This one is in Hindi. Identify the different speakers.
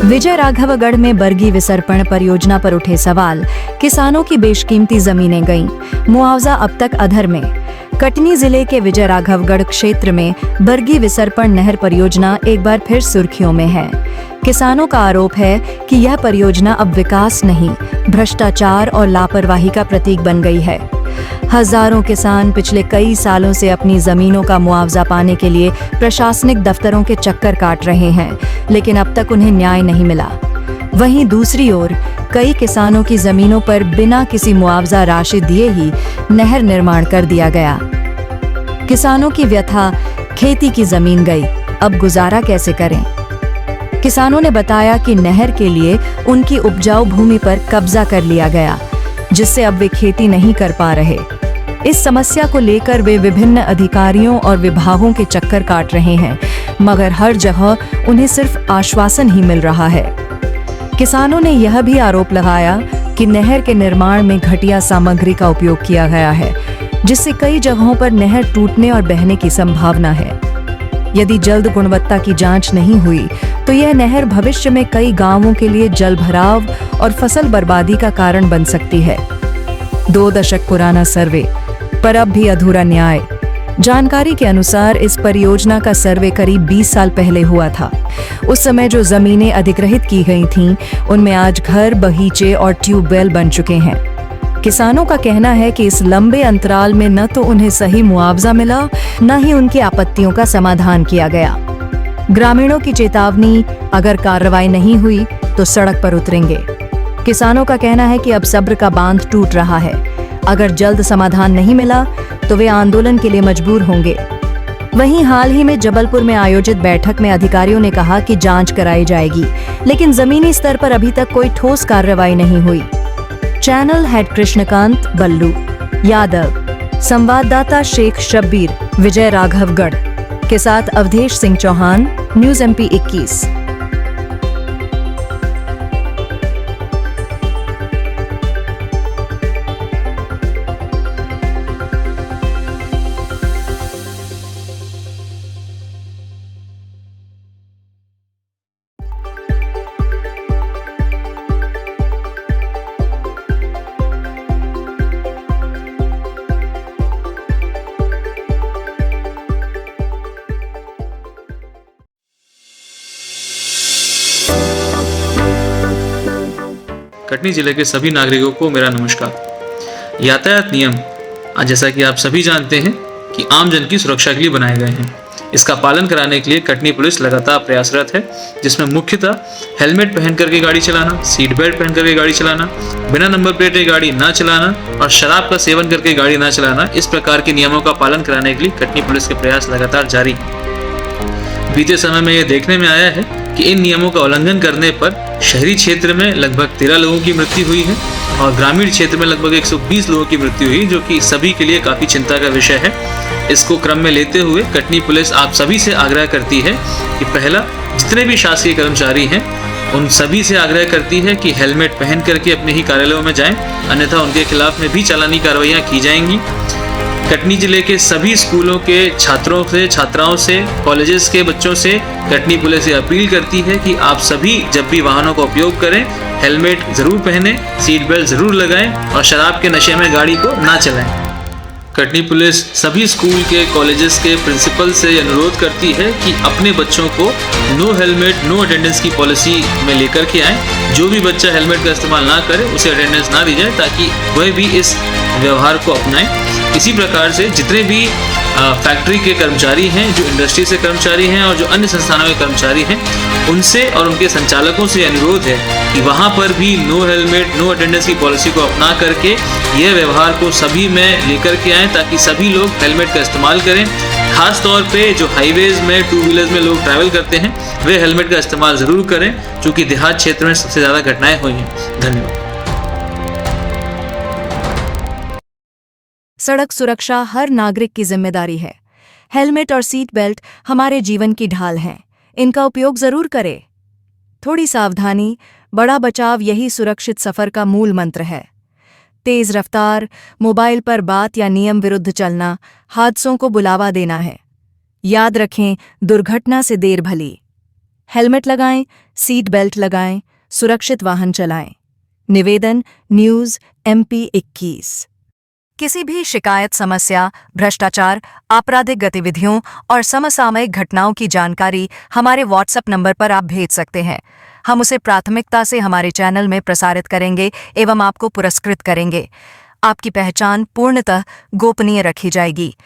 Speaker 1: विजय राघवगढ़ में बरगी विसर्पण परियोजना पर उठे सवाल, किसानों की बेशकीमती जमीनें गईं, मुआवजा अब तक अधर में। कटनी जिले के विजय राघवगढ़ क्षेत्र में बरगी विसर्पण नहर परियोजना एक बार फिर सुर्खियों में है। किसानों का आरोप है कि यह परियोजना अब विकास नहीं, भ्रष्टाचार और लापरवाही का प्रतीक बन गई है। हजारों किसान पिछले कई सालों से अपनी जमीनों का मुआवजा पाने के लिए प्रशासनिक दफ्तरों के चक्कर काट रहे हैं, लेकिन अब तक उन्हें न्याय नहीं मिला। वहीं दूसरी ओर कई किसानों की जमीनों पर बिना किसी मुआवजा राशि दिए ही नहर निर्माण कर दिया गया। किसानों की व्यथा, खेती की जमीन गई, अब गुजारा कैसे करें? किसानों ने बताया कि नहर के लिए उनकी उपजाऊ भूमि पर कब्जा कर लिया गया, जिससे अब वे खेती नहीं कर पा रहे। इस समस्या को लेकर वे विभिन्न अधिकारियों और विभागों के चक्कर काट रहे हैं, मगर हर जगह उन्हें सिर्फ आश्वासन ही मिल रहा है। किसानों ने यह भी आरोप लगाया कि नहर के निर्माण में घटिया सामग्री का उपयोग किया गया है, जिससे कई जगहों पर नहर टूटने और बहने की संभावना है। यदि जल्द गुणवत्ता की जांच नहीं हुई तो यह नहर भविष्य में कई गांवों के लिए जलभराव और फसल बर्बादी का कारण बन सकती है। 2 दशक पुराना सर्वे, पर अब भी अधूरा न्याय। जानकारी के अनुसार इस परियोजना का सर्वे करीब 20 साल पहले हुआ था। उस समय जो जमीनें अधिग्रहित की गई थीं, उनमें आज घर, बगीचे और ट्यूबवेल बन चुके हैं। किसानों का कहना है कि इस लंबे अंतराल में न तो उन्हें सही मुआवजा मिला, न ही उनकी आपत्तियों का समाधान किया गया। ग्रामीणों की चेतावनी, अगर कार्रवाई नहीं हुई तो सड़क पर उतरेंगे। किसानों का कहना है कि अब सब्र का बांध टूट रहा है। अगर जल्द समाधान नहीं मिला तो वे आंदोलन के लिए मजबूर होंगे। वहीं हाल ही में जबलपुर में आयोजित बैठक में अधिकारियों ने कहा कि जांच कराई जाएगी, लेकिन जमीनी स्तर पर अभी तक कोई ठोस कार्रवाई नहीं हुई। चैनल हेड कृष्णकांत बल्लू यादव, संवाददाता शेख शब्बीर, विजय राघवगढ़ के साथ अवधेश सिंह चौहान, न्यूज़ MP 21।
Speaker 2: कटनी जिले के सभी नागरिकों को मेरा नमस्कार। यातायात नियम आज जैसा कि आप सभी जानते हैं कि आम जन की सुरक्षा के लिए बनाए गए हैं। इसका पालन कराने के लिए कटनी पुलिस लगातार प्रयासरत है, जिसमें मुख्यतः हेलमेट पहन करके गाड़ी चलाना, सीट बेल्ट पहन करके गाड़ी चलाना, बिना नंबर प्लेट के गाड़ी ना चलाना और शराब का सेवन करके गाड़ी ना चलाना, इस प्रकार के नियमों का पालन कराने के लिए कटनी पुलिस के प्रयास लगातार जारी हैं। बीते समय में यह देखने में आया है कि इन नियमों का उल्लंघन करने पर शहरी क्षेत्र में लगभग 13 लोगों की मृत्यु हुई है और ग्रामीण क्षेत्र में लगभग 120 लोगों की मृत्यु हुई, जो कि सभी के लिए काफी चिंता का विषय है। इसको क्रम में लेते हुए कटनी पुलिस आप सभी से आग्रह करती है कि पहला, जितने भी शासकीय कर्मचारी हैं उन सभी से आग्रह करती है कि हेलमेट पहन करके अपने ही कार्यालयों में जाएं, अन्यथा उनके खिलाफ में भी चालानी कार्रवाइयां की जाएंगी। कटनी जिले के सभी स्कूलों के छात्रों से, छात्राओं से, कॉलेजेस के बच्चों से कटनी पुलिस ये अपील करती है कि आप सभी जब भी वाहनों का उपयोग करें, हेलमेट जरूर पहनें, सीट बेल्ट जरूर लगाएं और शराब के नशे में गाड़ी को ना चलाएं। कटनी पुलिस सभी स्कूल के, कॉलेजेस के प्रिंसिपल से अनुरोध करती है कि अपने बच्चों को नो हेलमेट नो अटेंडेंस की पॉलिसी में लेकर के आएं। जो भी बच्चा हेलमेट का इस्तेमाल ना करे उसे अटेंडेंस ना दी जाए, ताकि वह भी इस व्यवहार को अपनाएं। इसी प्रकार से जितने भी फैक्ट्री के कर्मचारी हैं, जो इंडस्ट्री से कर्मचारी हैं और जो अन्य संस्थानों के कर्मचारी हैं, उनसे और उनके संचालकों से अनुरोध है कि वहां पर भी नो हेलमेट नो अटेंडेंस की पॉलिसी को अपना करके यह व्यवहार को सभी में लेकर के आएँ, ताकि सभी लोग हेलमेट का इस्तेमाल करें। खास तौर पे जो हाईवेज में, 2 व्हीलर्स में लोग ट्रैवल करते हैं, वे हेलमेट का इस्तेमाल जरूर करें, क्योंकि देहात क्षेत्र में सबसे ज्यादा घटनाएं हुई हैं। धन्यवाद।
Speaker 1: सड़क सुरक्षा हर नागरिक की जिम्मेदारी है। हेलमेट और सीट बेल्ट हमारे जीवन की ढाल हैं। इनका उपयोग जरूर करें। थोड़ी सावधानी, बड़ा बचाव, यही सुरक्षित सफर का मूल मंत्र है। तेज रफ्तार, मोबाइल पर बात या नियम विरुद्ध चलना हादसों को बुलावा देना है। याद रखें, दुर्घटना से देर भली। हेलमेट लगाएं, सीट बेल्ट लगाएं, सुरक्षित वाहन चलाएं। निवेदन न्यूज़ MP 21। किसी भी शिकायत, समस्या, भ्रष्टाचार, आपराधिक गतिविधियों और समसामयिक घटनाओं की जानकारी हमारे व्हाट्सएप नंबर पर आप भेज सकते हैं। हम उसे प्राथमिकता से हमारे चैनल में प्रसारित करेंगे एवं आपको पुरस्कृत करेंगे। आपकी पहचान पूर्णतः गोपनीय रखी जाएगी।